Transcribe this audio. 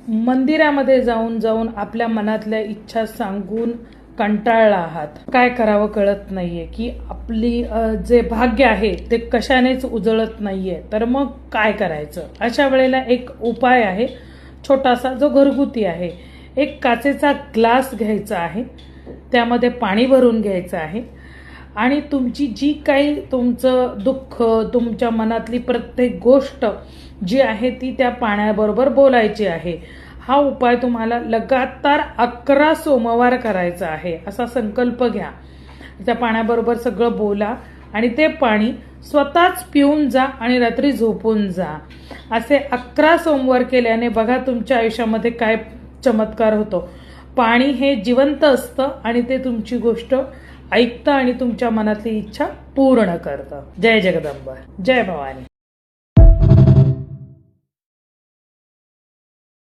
मंदिरामध्ये जाऊन जाऊन आपल्या मनातल्या इच्छा सांगून कंटाळला आहात, काय करावं कळत नाहीये, की आपली जे भाग्य आहे ते कशानेच उजळत नाहीये, तर मग काय करायचं? अशा वेळेला एक उपाय आहे छोटासा, जो घरगुती आहे. एक काचेचा ग्लास घ्यायचा आहे, त्यामध्ये पाणी भरून घ्यायचं आहे आणि तुमची जी काही तुमचं दुःख, तुमच्या मनातली प्रत्येक गोष्ट जी आहे ती त्या पाण्याबरोबर बोलायची आहे. हा उपाय तुम्हाला लगातार 11 सोमवार करायचा आहे, असा संकल्प घ्या. त्या पाण्याबरोबर सगळं बोला आणि ते पाणी स्वतःच पिऊन जा आणि रात्री झोपून जा. असे 11 सोमवार केल्याने बघा तुमच्या आयुष्यामध्ये काय चमत्कार होतो. पाणी हे जिवंत असतं आणि ते तुमची गोष्ट ऐकतं आणि तुमच्या मनातली इच्छा पूर्ण करतं. जय जगदंबा, जय भवानी.